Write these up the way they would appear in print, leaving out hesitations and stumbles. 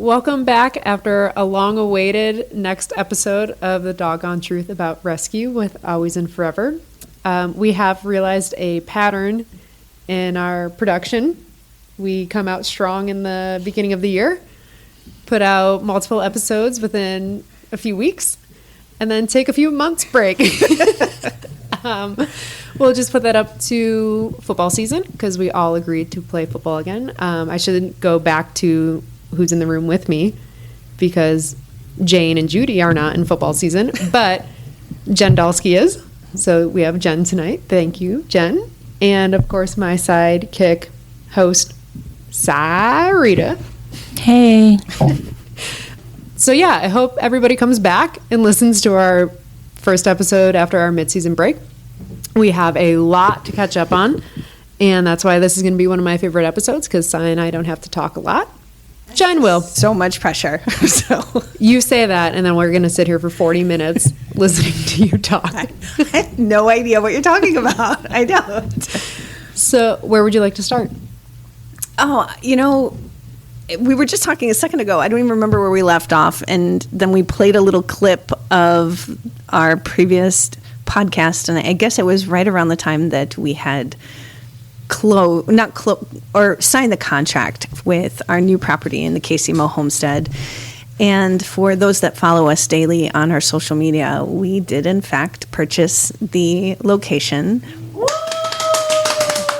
welcome back after a long-awaited next episode of the Doggone Truth About Rescue with Always and Furever. We have realized a pattern in our production. We come out strong in the beginning of the year, put out multiple episodes within a few weeks, and then take a few months break. We'll just put that up to football season because we all agreed to play football again. I shouldn't go back to who's in the room with me because Jane and Judy are not in football season, but Jen Dalsky is. So we have Jen tonight. Thank you, Jen. And of course, my sidekick host, Sarita. Hey. So yeah, I hope everybody comes back and listens to our first episode after our mid-season break. We have a lot to catch up on, and that's why this is going to be one of my favorite episodes because Sai and I don't have to talk a lot. Jen will. So much pressure. So you say that, and then we're going to sit here for 40 minutes listening to you talk. I have no idea what you're talking about. I don't. So where would you like to start? Oh, we were just talking a second ago. I don't even remember where we left off, and then we played a little clip of our previous podcast, and I guess it was right around the time that we had signed the contract with our new property in the KCMO Homestead. And for those that follow us daily on our social media, we did in fact purchase the location.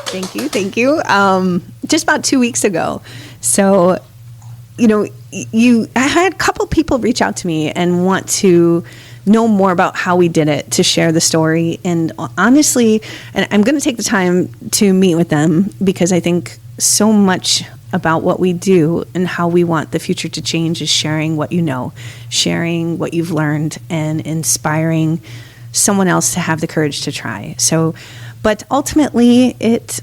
Thank you. Just about 2 weeks ago. So, I had a couple people reach out to me and want to know more about how we did it, to share the story. And honestly, and I'm going to take the time to meet with them because I think so much about what we do and how we want the future to change is sharing what you know, sharing what you've learned, and inspiring someone else to have the courage to try. So, but ultimately, it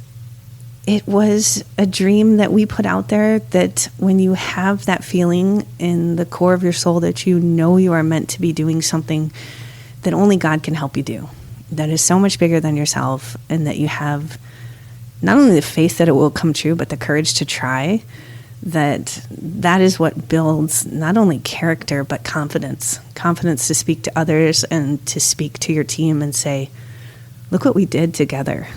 was a dream that we put out there, that when you have that feeling in the core of your soul that you know you are meant to be doing something that only God can help you do, that is so much bigger than yourself, and that you have not only the faith that it will come true, but the courage to try, that is what builds not only character, but confidence to speak to others and to speak to your team and say, look what we did together.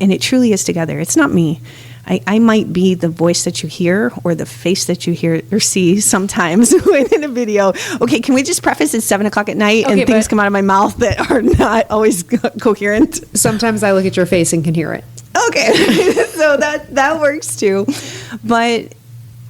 And it truly is together. It's not me. I might be the voice that you hear or the face that you hear or see sometimes within a video. Okay, can we just preface it's 7:00 at night and things come out of my mouth that are not always coherent? Sometimes I look at your face and can hear it. Okay, so that works too. But,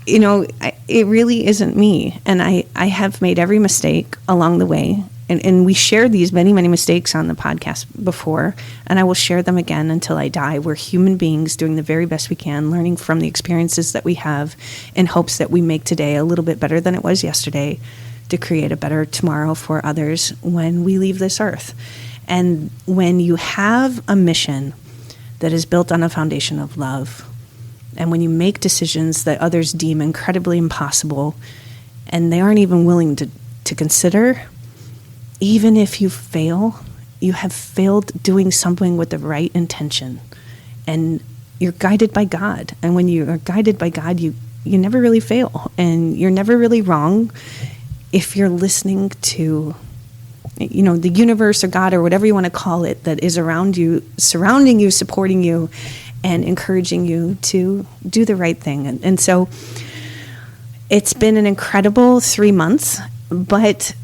it really isn't me. And I have made every mistake along the way. And we shared these many, many mistakes on the podcast before, and I will share them again until I die. We're human beings doing the very best we can, learning from the experiences that we have in hopes that we make today a little bit better than it was yesterday to create a better tomorrow for others when we leave this earth. And when you have a mission that is built on a foundation of love, and when you make decisions that others deem incredibly impossible, and they aren't even willing to consider, even if you fail, you have failed doing something with the right intention, and you're guided by God. And when you are guided by God, you never really fail, and you're never really wrong if you're listening to, the universe or God or whatever you want to call it that is around you, surrounding you, supporting you, and encouraging you to do the right thing. And so it's been an incredible 3 months, but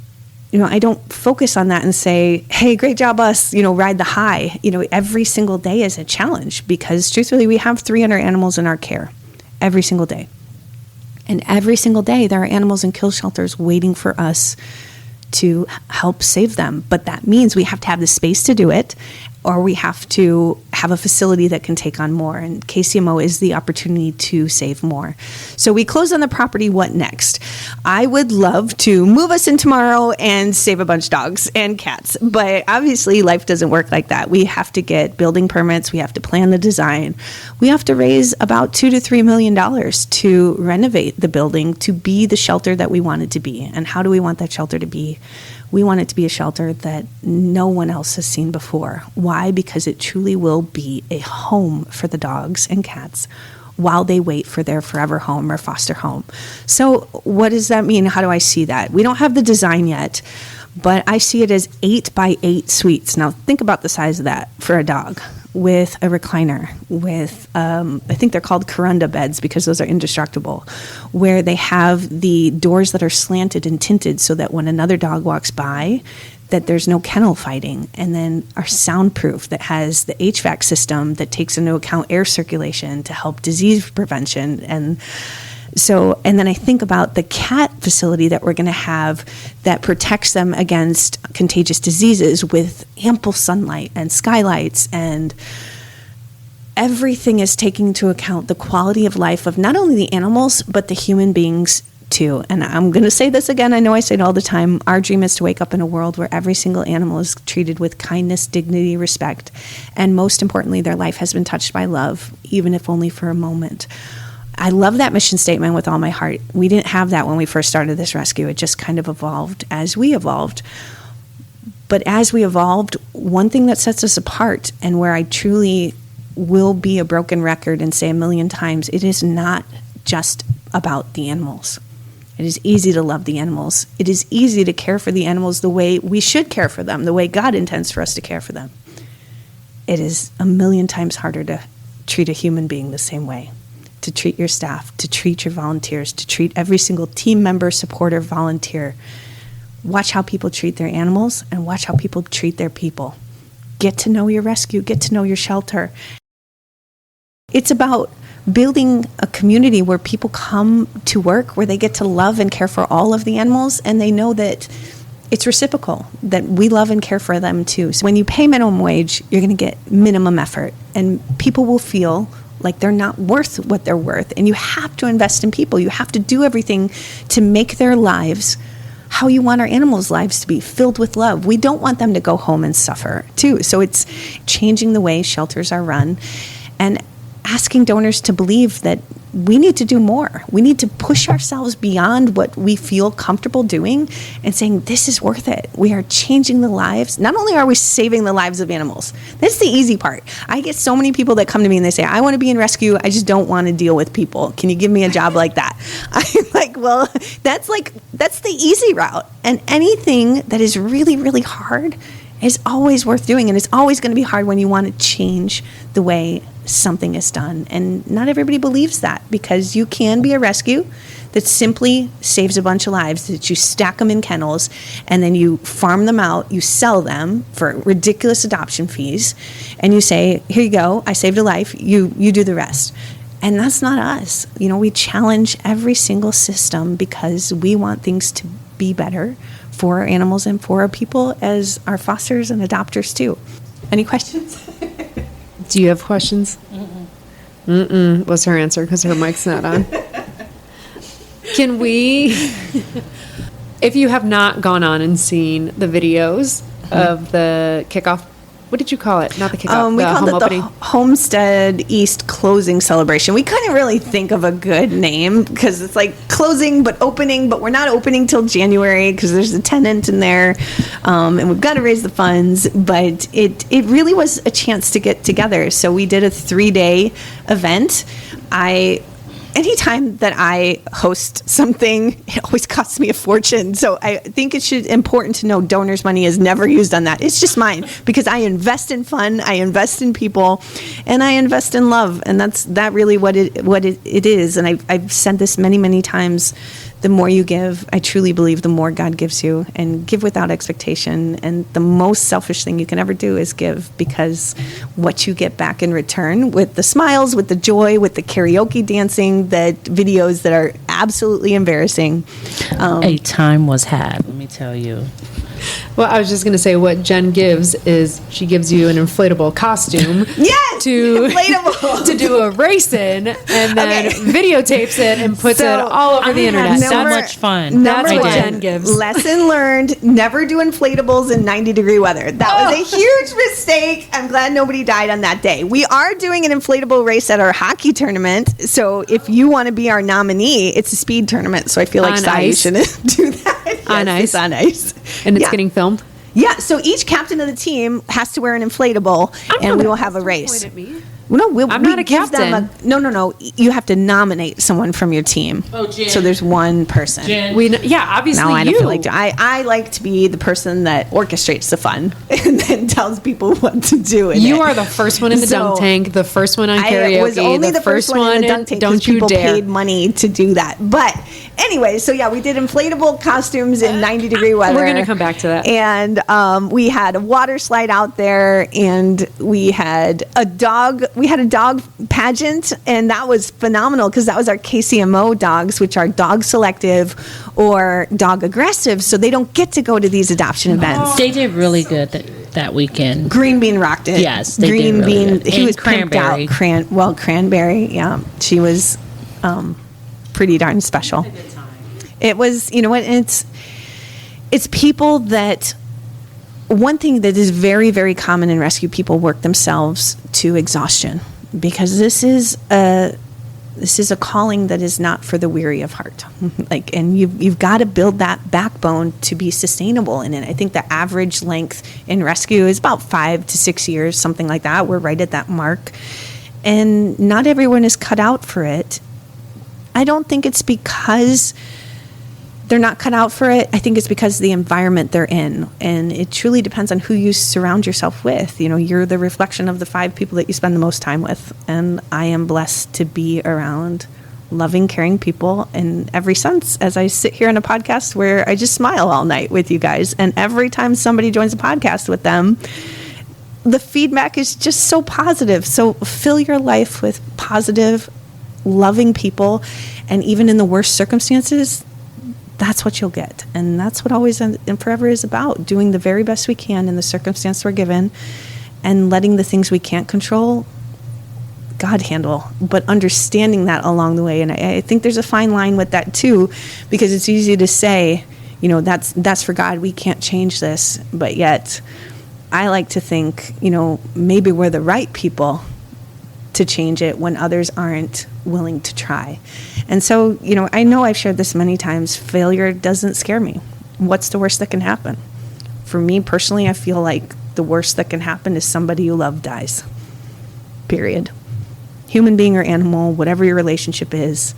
I don't focus on that and say, hey, great job us, ride the high. Every single day is a challenge because truthfully, we have 300 animals in our care every single day. And every single day, there are animals in kill shelters waiting for us to help save them. But that means we have to have the space to do it, or we have to have a facility that can take on more. And KCMO is the opportunity to save more. So we close on the property. What next? I would love to move us in tomorrow and save a bunch of dogs and cats. But obviously, life doesn't work like that. We have to get building permits. We have to plan the design. We have to raise about $2 to $3 million to renovate the building to be the shelter that we want it to be. And how do we want that shelter to be? We want it to be a shelter that no one else has seen before. Why? Because it truly will be a home for the dogs and cats while they wait for their forever home or foster home. So what does that mean? How do I see that? We don't have the design yet, but I see it as 8x8 suites. Now think about the size of that for a dog, with a recliner, with, I think they're called Corunda beds because those are indestructible, where they have the doors that are slanted and tinted so that when another dog walks by, that there's no kennel fighting, and then are soundproof, that has the HVAC system that takes into account air circulation to help disease prevention. And then I think about the cat facility that we're going to have that protects them against contagious diseases with ample sunlight and skylights, and everything is taking into account the quality of life of not only the animals, but the human beings too. And I'm going to say this again. I know I say it all the time. Our dream is to wake up in a world where every single animal is treated with kindness, dignity, respect, and most importantly, their life has been touched by love, even if only for a moment. I love that mission statement with all my heart. We didn't have that when we first started this rescue. It just kind of evolved as we evolved. But as we evolved, one thing that sets us apart, and where I truly will be a broken record and say a million times, it is not just about the animals. It is easy to love the animals. It is easy to care for the animals the way we should care for them, the way God intends for us to care for them. It is a million times harder to treat a human being the same way, to treat your staff, to treat your volunteers, to treat every single team member, supporter, volunteer. Watch how people treat their animals and watch how people treat their people. Get to know your rescue, get to know your shelter. It's about building a community where people come to work, where they get to love and care for all of the animals, and they know that it's reciprocal, that we love and care for them too. So when you pay minimum wage, you're going to get minimum effort, and people will feel like they're not worth what they're worth. And you have to invest in people. You have to do everything to make their lives how you want our animals' lives to be, filled with love. We don't want them to go home and suffer too. So it's changing the way shelters are run, and asking donors to believe that we need to do more. We need to push ourselves beyond what we feel comfortable doing and saying, this is worth it. We are changing the lives. Not only are we saving the lives of animals, that's the easy part. I get so many people that come to me and they say, I want to be in rescue. I just don't want to deal with people. Can you give me a job like that? I'm like, well, that's the easy route. And anything that is really, really hard is always worth doing. And it's always going to be hard when you want to change the way something is done. And not everybody believes that, because you can be a rescue that simply saves a bunch of lives, that you stack them in kennels and then you farm them out, you sell them for ridiculous adoption fees, and you say, here you go, I saved a life, you do the rest. And that's not us. You know, we challenge every single system because we want things to be better for our animals and for our people as our fosters and adopters too. Any questions? Do you have questions? Mm-mm was her answer because her mic's not on. Can we, if you have not gone on and seen the videos of the kickoff, what did you call it? Not the kickoff, we the called home it opening. the Homestead East closing celebration. We couldn't really think of a good name because it's like closing but opening, but we're not opening till January because there's a tenant in there, and we've got to raise the funds. But it really was a chance to get together. So we did a 3-day event. Anytime that I host something, it always costs me a fortune. So I think it's important to know donors' money is never used on that. It's just mine because I invest in fun, I invest in people, and I invest in love. And that's really what it is. And I've said this many, many times. The more you give, I truly believe the more God gives you, and give without expectation. And the most selfish thing you can ever do is give, because what you get back in return, with the smiles, with the joy, with the karaoke dancing, the videos that are absolutely embarrassing. A time was had, let me tell you. Well, I was just going to say what Jen gives is she gives you an inflatable costume. Yes, to inflatable. To do a race in, and then videotapes it and puts it all over the internet. So much fun. That's what one, Jen gives. Lesson learned: never do inflatables in 90-degree weather. That was a huge mistake. I'm glad nobody died on that day. We are doing an inflatable race at our hockey tournament. So if you want to be our nominee, it's a speed tournament. So I feel like you shouldn't do that. Yes, on ice. It's on ice. And it's getting filmed? Yeah, so each captain of the team has to wear an inflatable, and we will have a race. Point at me. No, I'm not a give them captain. no. You have to nominate someone from your team. Oh, Jen. So there's one person. Jen. Obviously No, I don't you. feel like I like to be the person that orchestrates the fun and then tells people what to do. You are the first one in the dunk tank, the first one on karaoke. I was only the first one in the dunk tank because Don't you people dare. paid money to do that. But anyway, so yeah, we did inflatable costumes in 90-degree weather. We're gonna come back to that. And we had a water slide out there, and we had a dog. We had a dog pageant, and that was phenomenal because that was our KCMO dogs, which are dog selective or dog aggressive, so they don't get to go to these adoption events. They did really good that weekend. Green Bean rocked it. Yes, they Green did really Bean. good. He And was pimped Cranberry. out. Cranberry. Yeah, she was pretty darn special. It was. You know what? It's people that. One thing that is very, very common in rescue, people work themselves to exhaustion because this is a calling that is not for the weary of heart. And you've got to build that backbone to be sustainable in it. I think the average length in rescue is about 5 to 6 years, something like that. We're right at that mark, and not everyone is cut out for it. I don't think it's because they're not cut out for it. I think it's because of the environment they're in. And it truly depends on who you surround yourself with. You know, you're the reflection of the 5 people that you spend the most time with. And I am blessed to be around loving, caring people in every sense as I sit here on a podcast where I just smile all night with you guys. And every time somebody joins a podcast with them, the feedback is just so positive. So fill your life with positive, loving people. And even in the worst circumstances, that's what you'll get. And that's what Always and Forever is about, doing the very best we can in the circumstance we're given and letting the things we can't control God handle, but understanding that along the way. And I think there's a fine line with that too, because it's easy to say, you know, that's for God, we can't change this. But yet I like to think, you know, maybe we're the right people to change it when others aren't willing to try. And so, you know I've shared this many times. Failure doesn't scare me. What's the worst that can happen? For me personally, I feel like the worst that can happen is somebody you love dies. Period. Human being or animal, whatever your relationship is,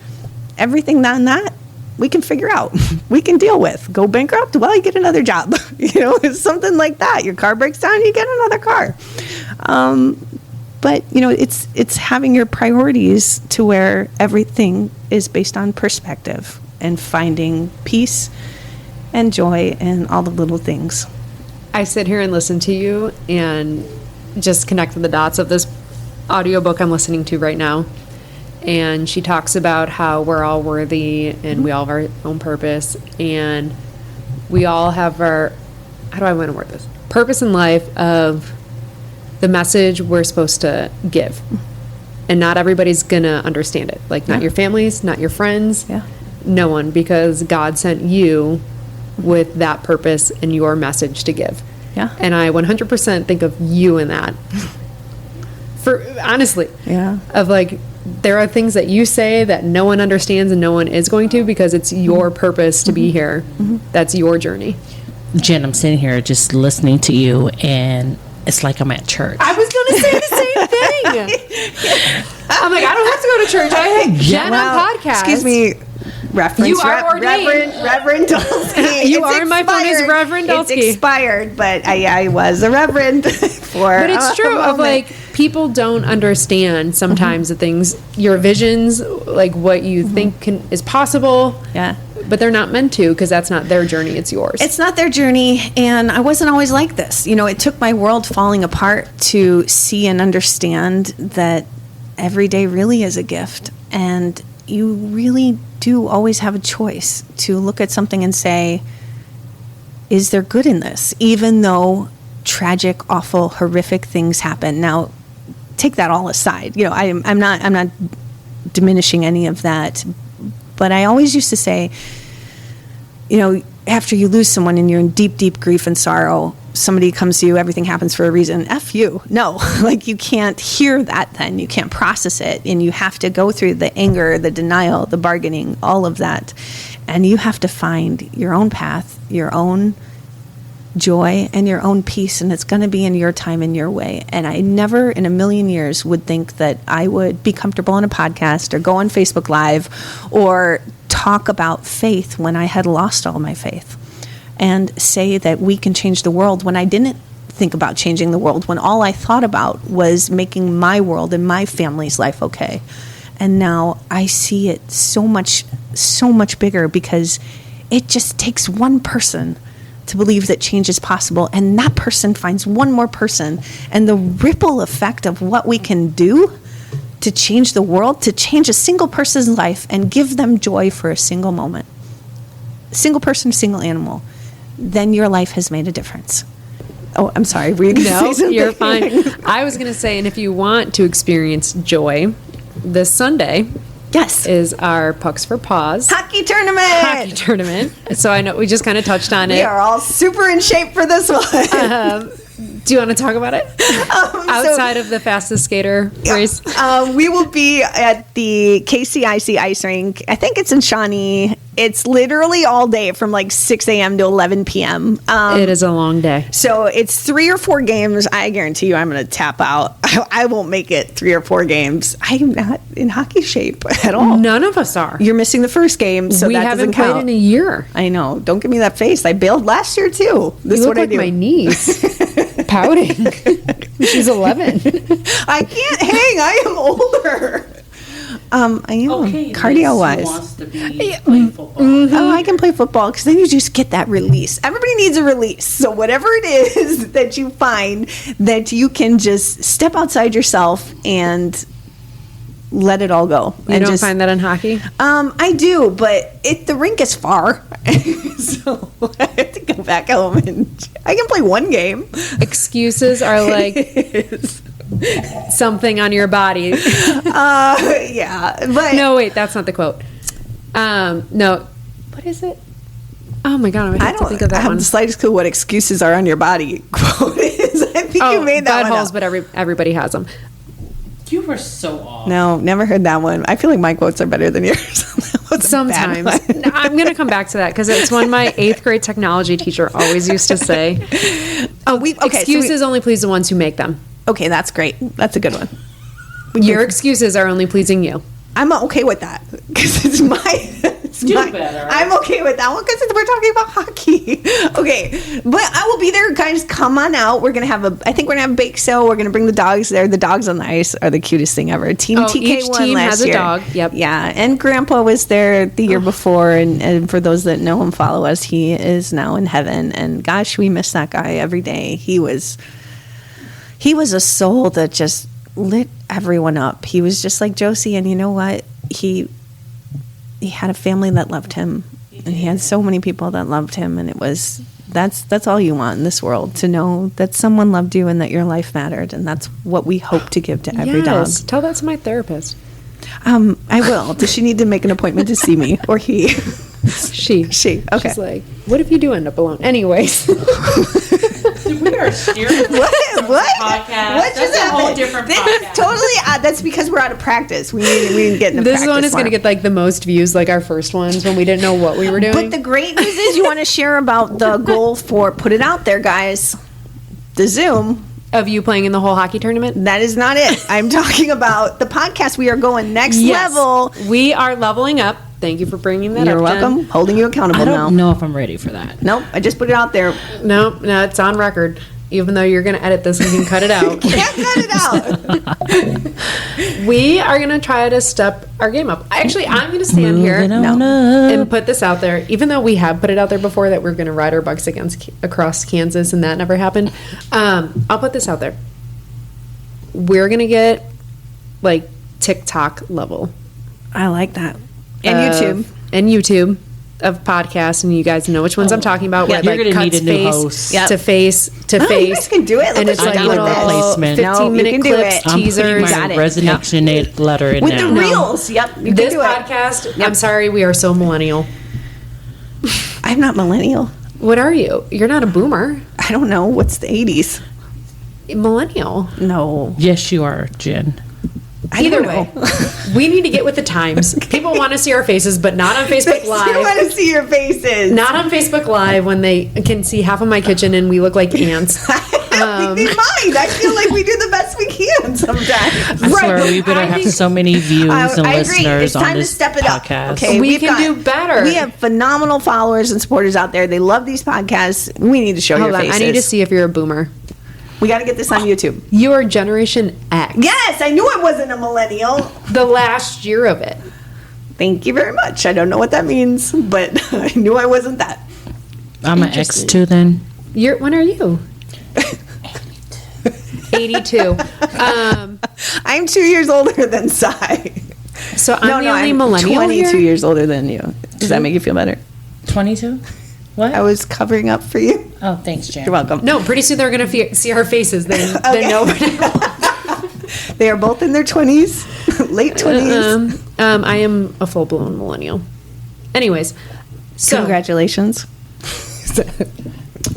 everything on that we can figure out. We can deal with. Go bankrupt? Well, you get another job. It's something like that. Your car breaks down, you get another car. But, it's having your priorities to where everything is based on perspective and finding peace and joy in all the little things. I sit here and listen to you and just connect the dots of this audiobook I'm listening to right now. And she talks about how we're all worthy and we all have our own purpose. And we all have our, how do I want to word this? Purpose in life of the message we're supposed to give. And not everybody's going to understand it. Like, not your families, not your friends, no one, because God sent you with that purpose and your message to give. Yeah. And I 100% think of you in that. For honestly. Yeah. Of like, there are things that you say that no one understands and no one is going to, because it's your purpose to be here. That's your journey. Jen, I'm sitting here just listening to you, and it's like I'm at church. I was going to say the same thing. I'm like, I don't have to go to church. I had Jen on podcast. Excuse me. Reference, you are ordained. Reverend Dulski. You are. My phone is Reverend Dulski. It's expired, but I was a reverend for But it's true of like, people don't understand sometimes the things, your visions, like what you think is possible. Yeah. But they're not meant to, because that's not their journey, it's yours. It's not their journey, and I wasn't always like this. It took my world falling apart to see and understand that every day really is a gift, and you really do always have a choice to look at something and say, is there good in this? Even though tragic, awful, horrific things happen. Now, take that all aside. I'm not diminishing any of that. But I always used to say, after you lose someone and you're in deep, deep grief and sorrow, somebody comes to you, everything happens for a reason. F you. No, like, you can't hear that then. You can't process it. And you have to go through the anger, the denial, the bargaining, all of that. And you have to find your own path, your own joy and your own peace, and it's going to be in your time and your way. And I never in a million years would think that I would be comfortable on a podcast or go on Facebook Live or talk about faith when I had lost all my faith, and say that we can change the world when I didn't think about changing the world, when all I thought about was making my world and my family's life okay. And now I see it so much bigger, because it just takes one person to believe that change is possible, and that person finds one more person, and the ripple effect of what we can do to change the world, to change a single person's life and give them joy for a single moment, single person, single animal, then your life has made a difference. Oh, I'm sorry. Were you going to say something? You're fine. I was going to say, and if you want to experience joy, this Sunday Yes. is our Pucks for Paws Hockey tournament. hockey tournament. So I know we just kind of touched on it. We are all super in shape for this one. Do you want to talk about it? Outside of the fastest skater race? We will be at the KCIC ice rink. I think it's in Shawnee. It's literally all day from like 6 a.m. to 11 p.m. It is a long day. So it's 3 or 4 games. I guarantee you I'm going to tap out. I won't make it 3 or 4 games. I am not in hockey shape at all. None of us are. You're missing the first game, so we that haven't doesn't played count. in a year. I know. Don't give me that face. I bailed last year too. This You is look what I like do. my niece. Pouting. She's 11. I can't hang. I am older. I am cardio wise. Wants to be playing football. Oh, I can play football because then you just get that release. Everybody needs a release. So whatever it is that you find that you can just step outside yourself and let it all go. You and don't just, find that in hockey? I do, but the rink is far, so I have to go back home and I can play one game. Excuses are like something on your body. Yeah, but No, wait, that's not the quote. No, what is it? Oh my god, I have to think of that have one. the slightest clue what excuses are on your body quote is. I think you made that one buttholes, up. but everybody has them. You were so off. No, never heard that one. I feel like my quotes are better than yours. That was a bad Sometimes. one. I'm going to come back to that because it's one my 8th grade technology teacher always used to say. Excuses only please the ones who make them. Okay, that's great. That's a good one. Your excuses are only pleasing you. I'm okay with that because it's my. Do better. I'm okay with that one because we're talking about hockey. Okay, but I will be there, guys. Come on out. We're gonna have I think we're gonna have a bake sale. We're gonna bring the dogs there. The dogs on the ice are the cutest thing ever. Team TK each won team last has a year. dog. Yep. Yeah, and Grandpa was there the year before. And for those that know him, follow us. He is now in heaven. And gosh, we miss that guy every day. He was a soul that just lit everyone up. He was just like Josie, and you know what? He had a family that loved him, and he had so many people that loved him, and that's all you want in this world, to know that someone loved you and that your life mattered, and that's what we hope to give to every dog. Tell that to my therapist. I will. Does she need to make an appointment to see me, or he? She. Okay. She's like, what if you do end up alone? Anyways. We are steering What? podcast. What That's just a whole happened? different This podcast. is totally that's because we're out of practice. We didn't get in the This practice one is going to more. get like the most views, like our first ones when we didn't know what we were doing. But the great news is you want to share about the goal for put it out there, guys. The Zoom. Of you playing in the whole hockey tournament? That is not it. I'm talking about the podcast. We are going next level. We are leveling up. Thank you for bringing that You're up, welcome. Jen. Holding you accountable I now. don't know if I'm ready for that. Nope. I just put it out there. No, it's on record. Even though you're going to edit this and you can cut it out. Can't cut it out. We are going to try to step our game up. Actually, I'm going to stand here Moving on up. and put this out there. Even though we have put it out there before that we're going to ride our bikes across Kansas and that never happened, I'll put this out there. We're going to get like TikTok level. I like that. And YouTube. And YouTube of podcasts, and you guys know which ones I'm talking about. Yeah, where it, you're like gonna cuts need a new face host. Yep. to face to Oh, face. you guys can do it. And Look it's what like you got little with this. placement. 15-minute No, you can do clips, it. I'm putting teasers. Got my it. resignation letter in With now. the reels. Yep. You This can do it. podcast, I'm sorry, we are so millennial. I'm not millennial. What are you? You're not a boomer. I don't know. What's the 80s? Millennial. No. Yes, you are, Jen. Either way, we need to get with the times. People want to see our faces, but not on Facebook Live. They want to see your faces. Not on Facebook Live when they can see half of my kitchen and we look like ants. They mind. I feel like we do the best we can sometimes. I swear we better have so many views and listeners on this podcast. Okay, we can do better. We have phenomenal followers and supporters out there. They love these podcasts. We need to show your faces. I need to see if you're a boomer. We got to get this on YouTube. You are Generation X. Yes, I knew I wasn't a millennial. The last year of it. Thank you very much. I don't know what that means, but I knew I wasn't that. I'm an X too then. When are you? 82. I'm 2 years older than Sai. So I'm the only millennial 22 here? years older than you. Does that make you feel better? 22? What? I was covering up for you. Oh, thanks, Jan. You're welcome. No, pretty soon they're going to see our faces. Then nobody. They are both in their 20s, late 20s. I am a full-blown millennial. Anyways, so congratulations.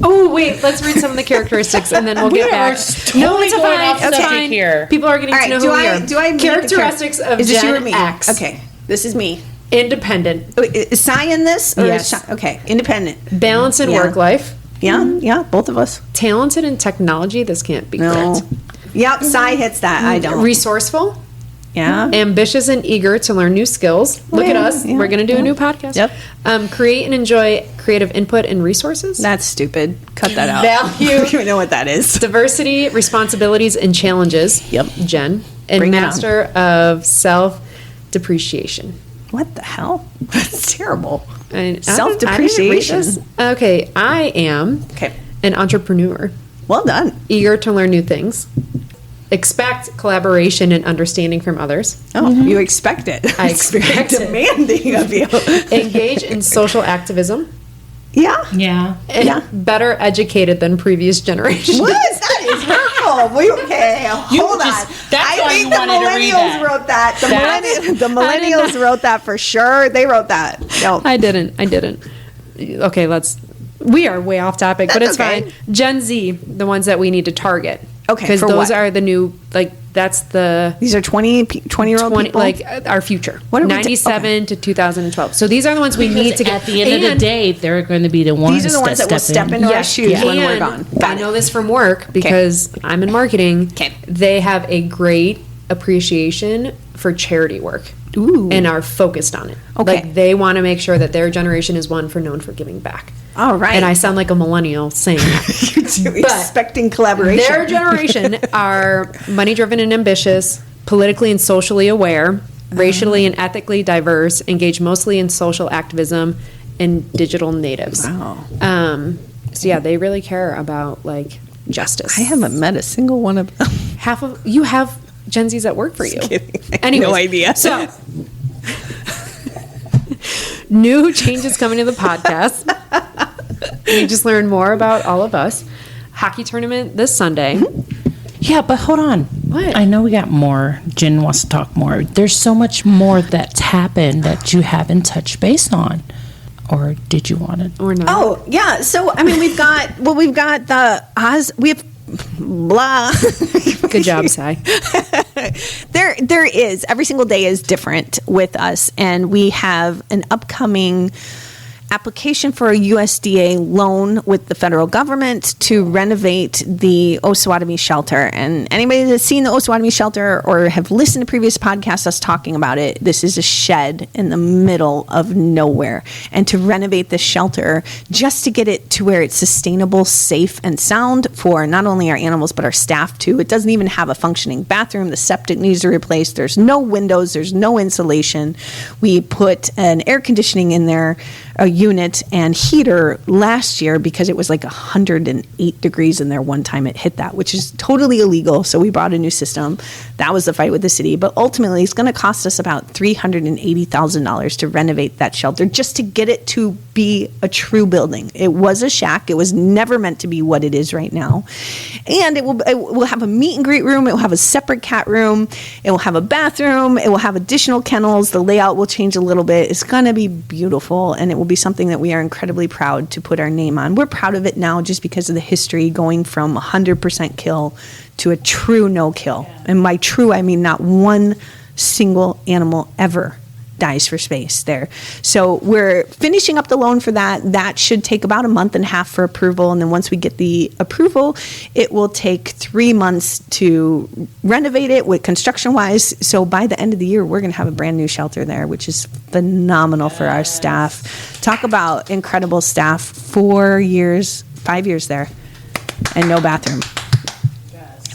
Oh wait, let's read some of the characteristics and then we'll get back. No, it's fine. It's fine. Here. People are getting to know who we are. Do I characteristics of is this you or Gen me? X? Okay, this is me. Independent. Wait, is Sai in this? Or Yes. Okay, independent. Balance in work life. Yeah, both of us. Talented in technology. This can't be correct. Yep, Sai hits that. I don't. Resourceful. Yeah. Ambitious and eager to learn new skills. Look at us. Yeah, We're going to do a new podcast. Yep. Create and enjoy creative input and resources. That's stupid. Cut that out. Value. You know what that is. Diversity, responsibilities, and challenges. Yep. Jen. And Bring it on. master of self-depreciation. What the hell? That's terrible. Self-depreciation. Okay, I am an entrepreneur. Well done. Eager to learn new things. Expect collaboration and understanding from others. Oh, you expect it. I expect it. Demanding of you. Engage in social activism. Yeah. Yeah. And better educated than previous generations. What? That is hurtful. Hold on. That's I why think you the wanted to read millennials that. wrote that. The millennials wrote that for sure. They wrote that. No. I didn't. Okay, we are way off topic, but it's okay. fine. Gen Z, the ones that we need to target. Okay, because for those what? are the new, that's the These are 20-year-old people? our future. What are we 97 to 2012. So these are the ones we need to get. At the end of the day, they're going to be the ones These are the ones that will step into our shoes when we're gone. I know this from work because I'm in marketing. They have a great appreciation for charity work. Ooh. And are focused on it. Okay. Like they want to make sure that their generation is one for known for giving back. All right. And I sound like a millennial saying that. You do, expecting collaboration. Their generation are money-driven and ambitious, politically and socially aware, racially and ethically diverse, engage mostly in social activism, and digital natives. Wow. So yeah, they really care about justice. I haven't met a single one of them. You have Gen Zs that work for you. Anyways, no idea. So new changes coming to the podcast. We just learned more about all of us. Hockey tournament this Sunday. Yeah, but hold on. What? I know we got more. Jen wants to talk more. There's so much more that's happened that you haven't touched base on. Or did you want it? Or not? Oh, yeah. So, we've got the Oz. We have blah. Good job, Sai. There is. Every single day is different with us. And we have an upcoming application for a USDA loan with the federal government to renovate the Osawatomie shelter. And anybody that's seen the Osawatomie shelter or have listened to previous podcasts us talking about it, this is a shed in the middle of nowhere. And to renovate the shelter just to get it to where it's sustainable, safe, and sound for not only our animals but our staff too. It doesn't even have a functioning bathroom. The septic needs to be replaced. There's no windows. There's no insulation. We put an air conditioning in there, a unit and heater last year because it was 108 degrees in there one time it hit that, which is totally illegal. So we bought a new system. That was the fight with the city. But ultimately, it's going to cost us about $380,000 to renovate that shelter just to get it to be a true building. It was a shack. It was never meant to be what it is right now. And it will have a meet and greet room. It will have a separate cat room. It will have a bathroom. It will have additional kennels. The layout will change a little bit. It's going to be beautiful, and it will be something that we are incredibly proud to put our name on. We're proud of it now just because of the history going from 100% kill to a true no kill. And by true, I mean not one single animal ever dies for space there. So we're finishing up the loan for that. That should take about a month and a half for approval. And then once we get the approval, it will take 3 months to renovate it with construction wise. So by the end of the year, we're going to have a brand new shelter there, which is phenomenal for our staff. Talk about incredible staff. 5 years there and no bathroom.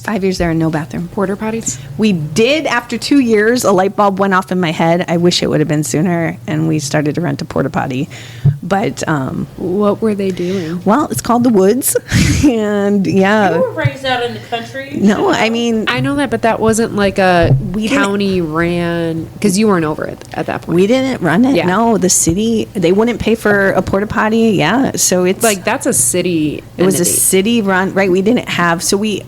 5 years there and no bathroom. Porta potties? We did, after 2 years, a light bulb went off in my head. I wish it would have been sooner, and we started to rent a porta potty. But what were they doing? well, it's called the Woods, and yeah. You were raised out in the country? No, I mean, I know that, but that wasn't like a county ran, because you weren't over it at that point. we didn't run it. Yeah. No, the city, they wouldn't pay for a porta potty. Yeah, so it's Like, that's a city it was a entity. city run, right? We didn't have, so we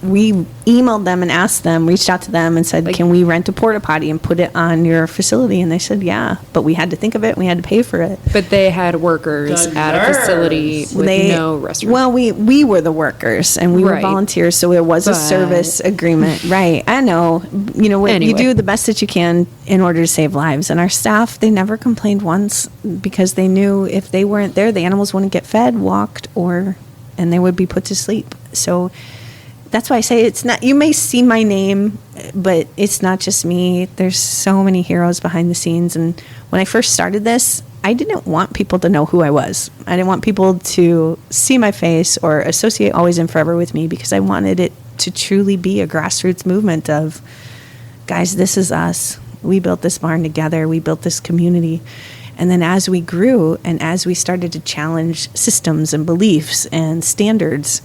emailed them and asked them, reached out to them and said, Like- can we rent a porta potty and put it on your facility? And they said, yeah, but we had to think of it. We had to pay for it. But they had workers The at a facility with no restaurant. Well, we were the workers and we were Right. volunteers, so it was a But- service agreement, right? I know. You know what? You Anyway. do the best that you can in order to save lives. And our staff, they never complained once because they knew if they weren't there, the animals wouldn't get fed, walked, and they would be put to sleep. So that's why I say it's not. You may see my name, but it's not just me. There's so many heroes behind the scenes. And when I first started this, I didn't want people to know who I was. I didn't want people to see my face or associate Always and Forever with me because I wanted it to truly be a grassroots movement of, guys, this is us. We built this barn together. We built this community. And then as we grew and as we started to challenge systems and beliefs and standards,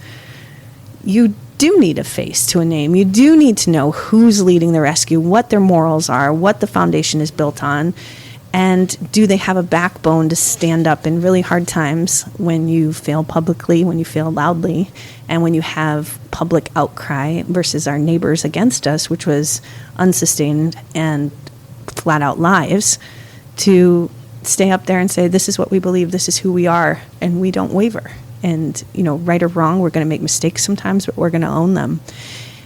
you do need a face to a name. You do need to know who's leading the rescue, what their morals are, what the foundation is built on, and do they have a backbone to stand up in really hard times when you fail publicly, when you fail loudly, and when you have public outcry versus our neighbors against us, which was unsustained and flat out lies, to stay up there and say, this is what we believe, this is who we are, and we don't waver. And, you know, right or wrong, we're going to make mistakes sometimes, but we're going to own them.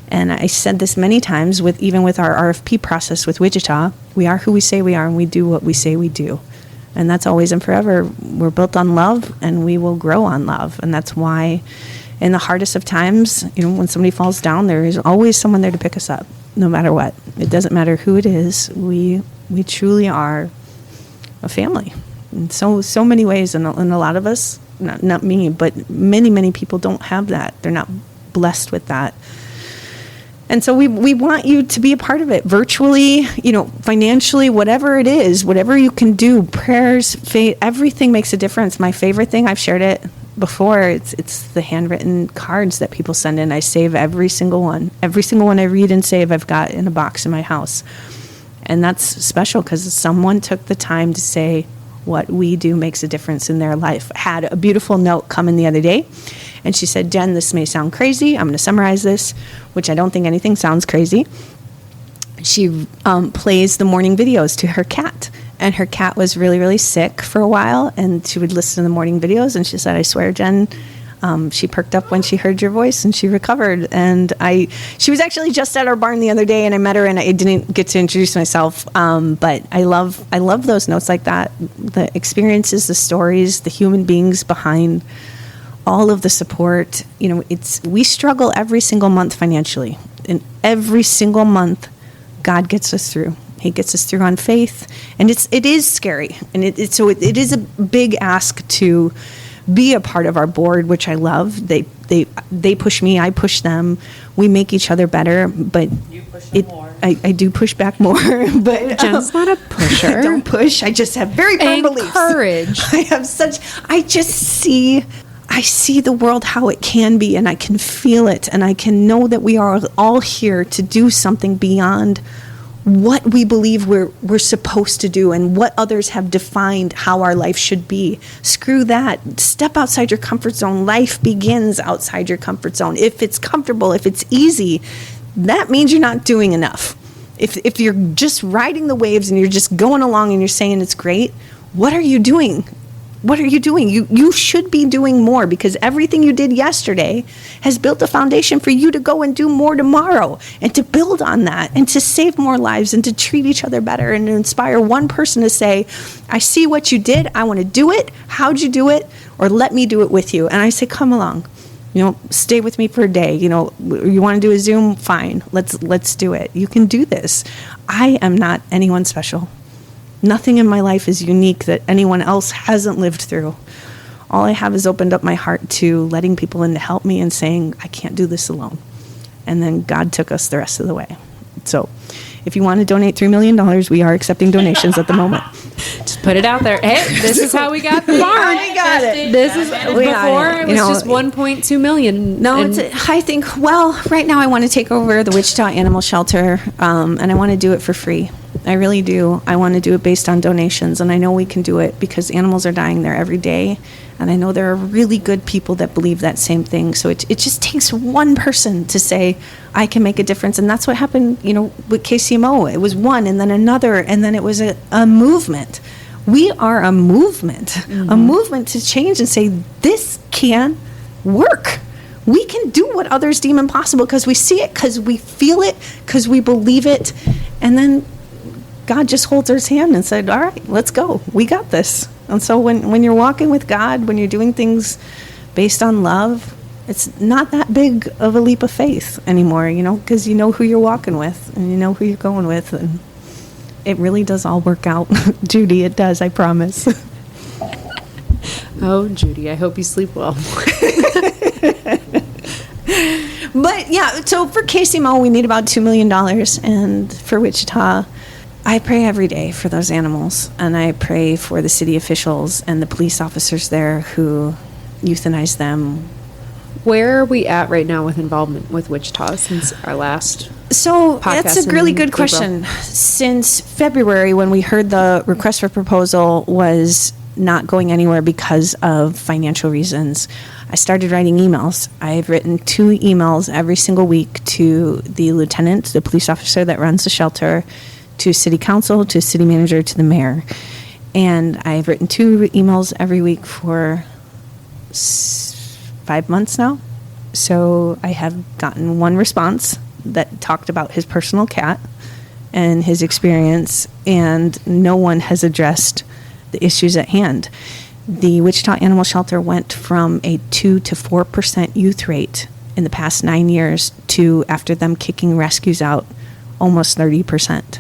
And I said this many times, even with our RFP process with Wichita, we are who we say we are, and we do what we say we do. And that's always and forever. We're built on love, and we will grow on love. And that's why in the hardest of times, you know, when somebody falls down, there is always someone there to pick us up, no matter what. It doesn't matter who it is. We truly are a family in so many ways. And a lot of us, not me, but many people don't have that. They're not blessed with that. And so we want you to be a part of it virtually, you know, financially, whatever it is, whatever you can do, prayers, faith, everything makes a difference. My favorite thing, I've shared it before, it's the handwritten cards that people send in. I save every single one. Every single one I read and save, I've got in a box in my house. And that's special because someone took the time to say, what we do makes a difference in their life. I had a beautiful note come in the other day, and she said, Jen, this may sound crazy. I'm going to summarize this, which I don't think anything sounds crazy. She plays the morning videos to her cat, and her cat was really, really sick for a while, and she would listen to the morning videos, and she said, I swear, Jen, she perked up when she heard your voice and she recovered. And she was actually just at our barn the other day, and I met her, and I didn't get to introduce myself. But I love those notes like that. The experiences, the stories, the human beings behind all of the support. You know, we struggle every single month financially, and every single month God gets us through. He gets us through on faith, and it is scary. And it is a big ask to be a part of our board, which I love. They push me, I push them. We make each other better, but You push them more. I do push back more. But Jen's not a pusher. I don't push. I just have very firm beliefs. Encourage. I see the world how it can be, and I can feel it, and I can know that we are all here to do something beyond what we believe we're supposed to do and what others have defined how our life should be. Screw that. Step outside your comfort zone. Life begins outside your comfort zone. If it's comfortable, if it's easy, that means you're not doing enough. If you're just riding the waves and you're just going along and you're saying it's great, what are you doing? What are you doing? You should be doing more, because everything you did yesterday has built a foundation for you to go and do more tomorrow, and to build on that, and to save more lives, and to treat each other better, and to inspire one person to say, I see what you did. I want to do it. How'd you do it? Or let me do it with you. And I say, come along. Stay with me for a day. You want to do a Zoom? Fine. Let's do it. You can do this. I am not anyone special. Nothing in my life is unique that anyone else hasn't lived through. All I have is opened up my heart to letting people in to help me and saying, I can't do this alone. And then God took us the rest of the way. So if you want to donate $3 million, we are accepting donations at the moment. Just put it out there. Hey, this is how we got the barn. We got it. This is before it was just 1.2 million. No, I think, right now I want to take over the Wichita Animal Shelter, and I want to do it for free. I really do. I want to do it based on donations, and I know we can do it because animals are dying there every day, and I know there are really good people that believe that same thing. So it just takes one person to say, I can make a difference, and that's what happened, with KCMO. It was one, and then another, and then it was a movement. We are a movement, a movement to change and say, this can work. We can do what others deem impossible because we see it, because we feel it, because we believe it, and then God just holds his hand and said, all right, let's go. We got this. And so when you're walking with God, when you're doing things based on love, it's not that big of a leap of faith anymore, because you know who you're walking with and you know who you're going with. And it really does all work out. Judy, it does, I promise. Oh, Judy, I hope you sleep well. But yeah, so for KCMO, we need about $2 million. And for Wichita, I pray every day for those animals, and I pray for the city officials and the police officers there who euthanize them. Where are we at right now with involvement with Wichita since our last podcast? That's a really good question. Since February, when we heard the request for proposal was not going anywhere because of financial reasons, I started writing emails. I've written 2 emails every single week to the lieutenant, the police officer that runs the shelter, to city council, to city manager, to the mayor. And I've written 2 emails every week for 5 months now. So I have gotten 1 response that talked about his personal cat and his experience, and no one has addressed the issues at hand. The Wichita Animal Shelter went from a 2 to 4% youth rate in the past 9 years to, after them kicking rescues out, almost 30%.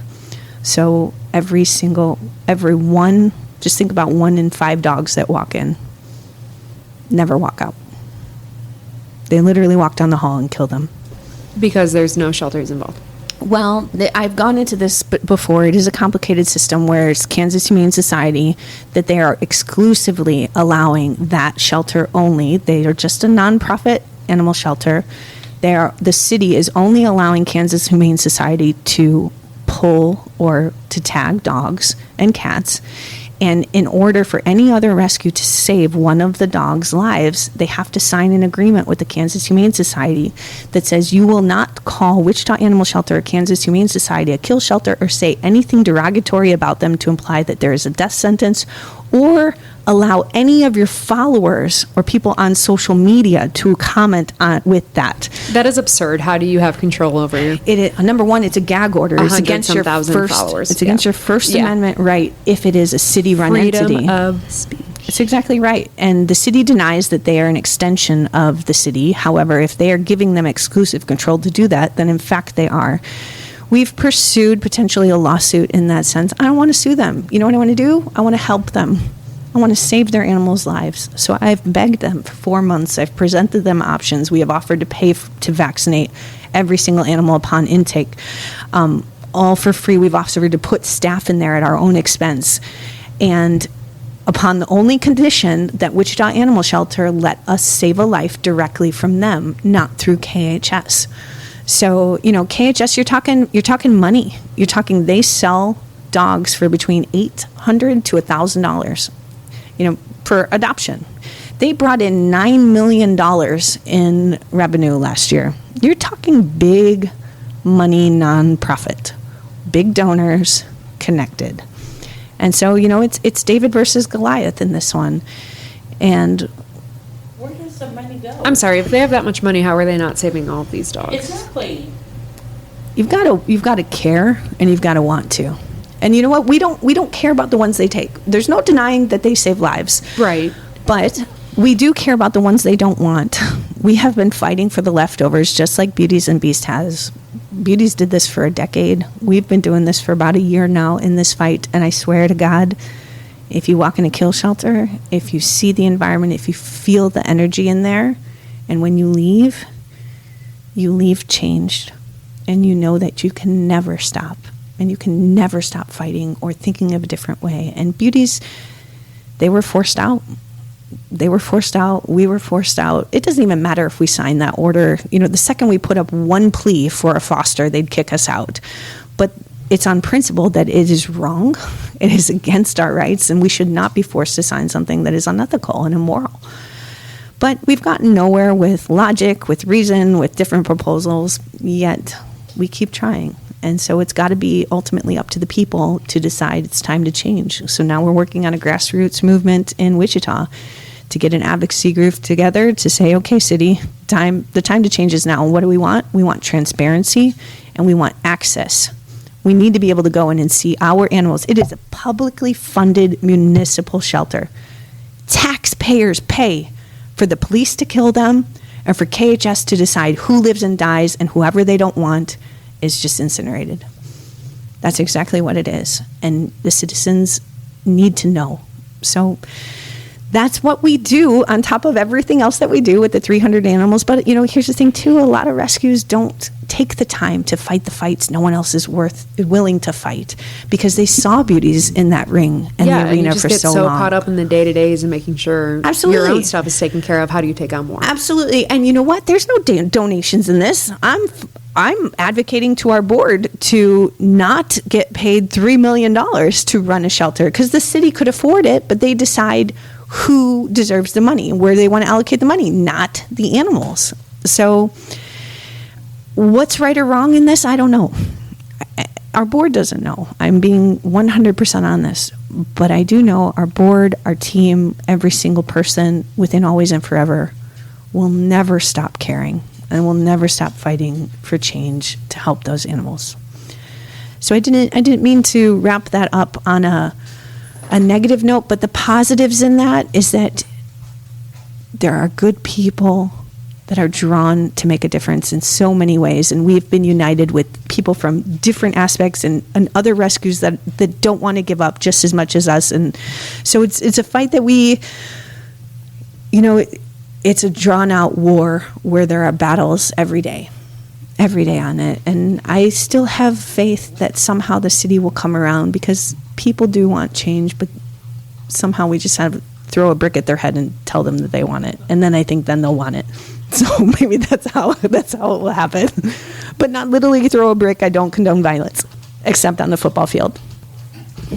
So every one, just think about 1 in 5 dogs that walk in never walk out. They literally walk down the hall and kill them. Because there's no shelters involved. Well, I've gone into this before. It is a complicated system where it's Kansas Humane Society that they are exclusively allowing that shelter only. They are just a nonprofit animal shelter. The city is only allowing Kansas Humane Society to pull or to tag dogs and cats. And in order for any other rescue to save one of the dogs' lives, they have to sign an agreement with the Kansas Humane Society that says you will not call Wichita Animal Shelter or Kansas Humane Society a kill shelter or say anything derogatory about them to imply that there is a death sentence, or allow any of your followers or people on social media to comment on with that. That is absurd. How do you have control over it? Number one, it's a gag order. It's against your followers. It's against your First Amendment right if it is a city-run entity. Freedom of speech. It's exactly right. And the city denies that they are an extension of the city. However, if they are giving them exclusive control to do that, then in fact they are. We've pursued potentially a lawsuit in that sense. I don't want to sue them. You know what I want to do? I want to help them. I want to save their animals' lives. So I've begged them for 4 months. I've presented them options. We have offered to pay to vaccinate every single animal upon intake, all for free. We've offered to put staff in there at our own expense. And upon the only condition that Wichita Animal Shelter let us save a life directly from them, not through KHS. So, KHS, you're talking money. You're talking they sell dogs for between $800 to $1,000, for adoption. They brought in $9 million in revenue last year. You're talking big money nonprofit, big donors connected. And so, it's David versus Goliath in this one. And Where does the money go? I'm sorry, if they have that much money, how are they not saving all of these dogs? Exactly. you've got to care, and you've got to want to. And you know what? We don't care about the ones they take. There's no denying that they save lives. Right. But we do care about the ones they don't want. We have been fighting for the leftovers, just like Beauties and Beast has. Beauties did this for a decade. We've been doing this for about a year now in this fight. And I swear to God, if you walk in a kill shelter, if you see the environment, if you feel the energy in there, and when you leave changed. And you know that you can never stop. And you can never stop fighting or thinking of a different way. And Beauties, they were forced out. They were forced out. We were forced out. It doesn't even matter if we sign that order. The second we put up one plea for a foster, they'd kick us out. But it's on principle that it is wrong. It is against our rights, and we should not be forced to sign something that is unethical and immoral. But we've gotten nowhere with logic, with reason, with different proposals, yet we keep trying. And so it's got to be ultimately up to the people to decide it's time to change. So now we're working on a grassroots movement in Wichita to get an advocacy group together to say, okay, city, the time to change is now. What do we want? We want transparency, and we want access. We need to be able to go in and see our animals. It is a publicly funded municipal shelter. Taxpayers pay for the police to kill them and for KHS to decide who lives and dies, and whoever they don't want is just incinerated. That's exactly what it is. And the citizens need to know. So that's what we do on top of everything else that we do with the 300 animals. But, here's the thing, too. A lot of rescues don't take the time to fight the fights no one else is willing to fight, because they saw Beauties in that ring and the arena and you just for get so so long. caught up in the day-to-days and making sure Absolutely. your own stuff is taken care of. How do you take on more? Absolutely. And you know what? There's no donations in this. I'm advocating to our board to not get paid $3 million to run a shelter, because the city could afford it, but they decide who deserves the money, where they want to allocate the money, not the animals. So what's right or wrong in this? I don't know. Our board doesn't know. I'm being 100% on this. But I do know our board, our team, every single person within Always and Forever will never stop caring, and will never stop fighting for change to help those animals. So I didn't mean to wrap that up on a negative note, but the positives in that is that there are good people that are drawn to make a difference in so many ways, and we've been united with people from different aspects and other rescues that don't want to give up just as much as us. And so it's a fight that we, it's a drawn-out war where there are battles every day on it. And I still have faith that somehow the city will come around, because people do want change, but somehow we just have to throw a brick at their head and tell them that they want it. And then I think then they'll want it. So maybe that's how it will happen. But not literally throw a brick. I don't condone violence, except on the football field.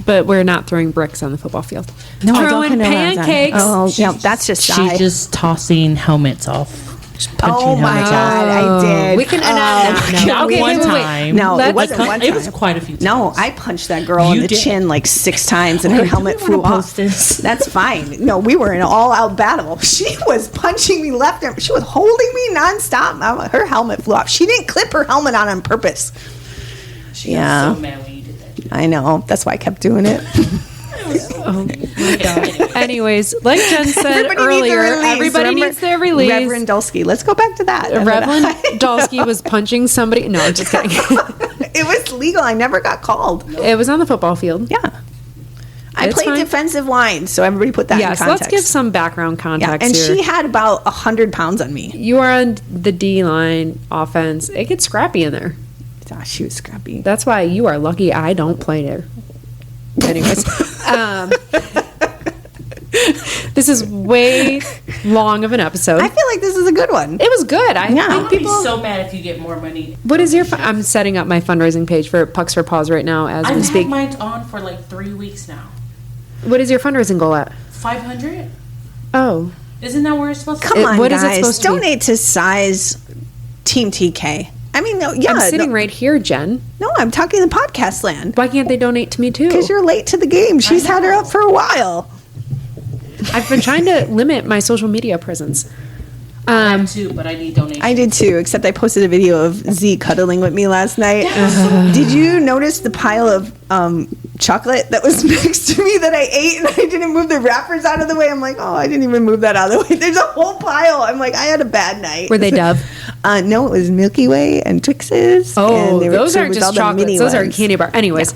But we're not throwing bricks on the football field. No, I don't Throwing condone that. pancakes. Oh, yeah, that's just She's just tossing helmets off. Just punching Oh my helmets God, off. I did. We can Not Okay, one wait, wait, wait. time. No, Let's- it wasn't one time. It was quite a few times. No, I punched that girl in You the did. chin like 6 times, and her Wait, do helmet we flew wanna off. post this? That's fine. No, we were in an all-out battle. She was punching me left and she was holding me nonstop. Her helmet flew off. She didn't clip her helmet on purpose. She Yeah. was so mad when you did that. I know. That's why I kept doing it. Anyways, like Jen said Everybody earlier, needs a release. everybody Remember needs their release. Reverend Dulski. Let's go back to that. Reverend Dolsky was punching somebody. No, I'm just kidding. It was legal. I never got called. It was on the football field. Yeah. I It's played fine. defensive line, so everybody put that in Yes, context. let's give some background Yeah, context and here. she had about 100 pounds on me. You are on the D line offense. It gets scrappy in there. Gosh, she was scrappy. That's why you are lucky I don't play there. Anyways, this is way long of an episode. I feel like this is a good one. It was good. I Yeah. think I'd be people. so mad if you get more money. What is your? I'm setting up my fundraising page for Pucks for Paws right now as we I've speak. had mine on for like 3 weeks now. What is your fundraising goal at? 500? Oh, Isn't that where it's supposed to Come be? on, what is it guys. supposed to be? Donate to Size Team TK. I mean, no, yeah. I'm sitting right here, Jen. No, I'm talking the podcast land. Why can't they donate to me too? Because you're late to the game. She's had her up for a while. I've been trying to limit my social media presence. Too, but I need donations. I did too, except I posted a video of Z cuddling with me last night. Did you notice the pile of chocolate that was next to me that I ate and I didn't move the wrappers out of the way? I'm like, oh, I didn't even move that out of the way. There's a whole pile. I'm like, I had a bad night. Were they Dove? No, it was Milky Way and Twixes. Oh, and those aren't with just all the chocolates. mini Those are ones. candy bar. Anyways,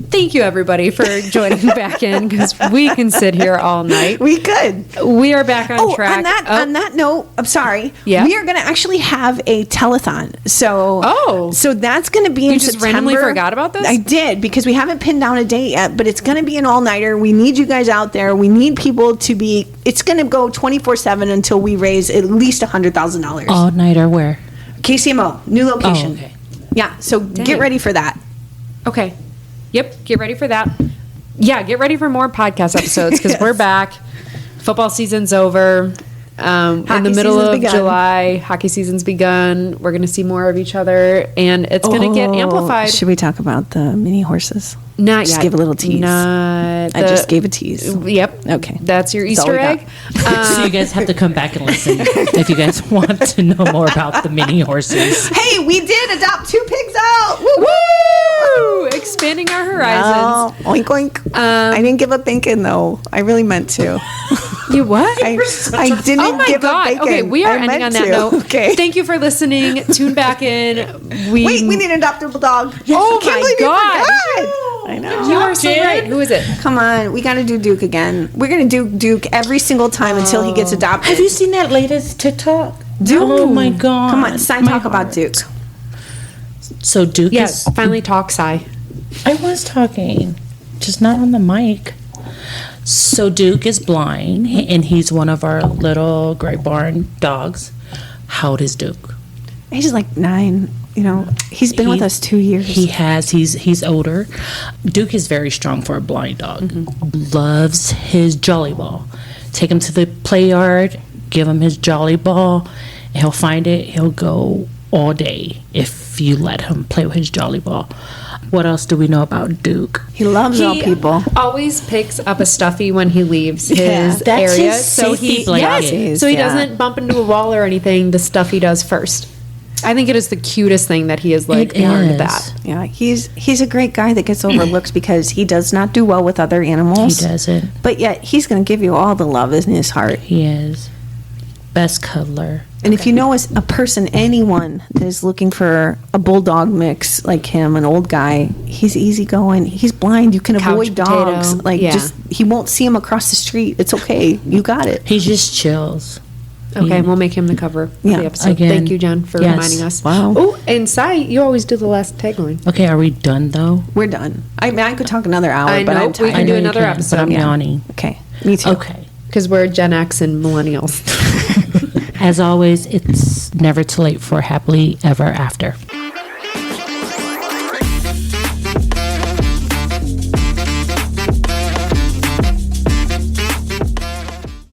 thank you everybody for joining back in because we can sit here all night. We could. We are back on track. On that note, I'm sorry. Yeah. We are going to actually have a telethon. Oh. So that's going to be in You just September. randomly forgot about this? I did, because we haven't pinned down a date yet, but it's going to be an all-nighter. We need you guys out there. We need people to be, it's going to go 24/7 until we raise at least $100,000. All nighter where? KCMO, new location. Oh, okay. Yeah, so get ready for that. Okay. Yep. Get ready for that. Yeah. Get ready for more podcast episodes because we're back. Football season's over. In the middle of July, hockey season's begun. We're going to see more of each other, and it's going to get amplified. Should we talk about the mini horses? Not Just yet. give a little tease. I just gave a tease. Yep. Okay. That's your That's all Easter we egg. So you guys have to come back and listen if you guys want to know more about the mini horses. Hey, we did adopt 2 pigs out. Woo! Woo! Expanding our horizons. Oh, oink oink. I didn't give up bacon though. I really meant to. You what? I didn't Oh my give up God. bacon. Okay, we are I ending on meant that to. note. Okay. Thank you for listening. Tune back in. Wait, we need an adoptable dog. Oh I can't my believe you God. forgot. I know. You are so right. Who is it? Come on, we got to do Duke again. We're going to do Duke every single time until he gets adopted. Have you seen that latest TikTok? Duke? Oh my God. Come on, Sign, My talk about heart. Duke. So Duke Yes. is... Finally talk, Sai. I was talking, just not on the mic. So Duke is blind, and he's one of our little Great Barn dogs. How old is Duke? He's like 9. You know, he's been with us 2 years. He's older. Duke is very strong for a blind dog. Loves his jolly ball. Take him to the play yard, give him his jolly ball, and he'll find it. He'll go all day if you let him play with his jolly ball. What else do we know about Duke? He loves all people. Always picks up a stuffy when he leaves Yeah. his That's area. his safety Yes, blanket. so he Yeah. doesn't bump into a wall or anything. The stuffy does first. I think it is the cutest thing that he is like It learned is. that. Yeah, he's a great guy that gets overlooked because he does not do well with other He animals. doesn't. But yet he's going to give you all the love in his heart. He is. Best cuddler. And if you know a person, anyone that is looking for a bulldog mix like him, an old guy, he's easygoing. He's blind. You can Couch avoid potato. dogs. Like Yeah. just he won't see him across the street. It's okay. You got it. He just chills. Okay, we'll make him the cover of Yeah, the episode. again, Thank you, Jen, for yes. reminding us. Wow. Oh, and Sai, you always do the last tagline. Okay, are we done though? We're done. I mean, I could talk another hour, I but know, I'm we tired. can do you another can, episode, but I'm yeah. yawning. Okay, me too. Okay. Because we're Gen X and millennials. As always, it's never too late for happily ever after.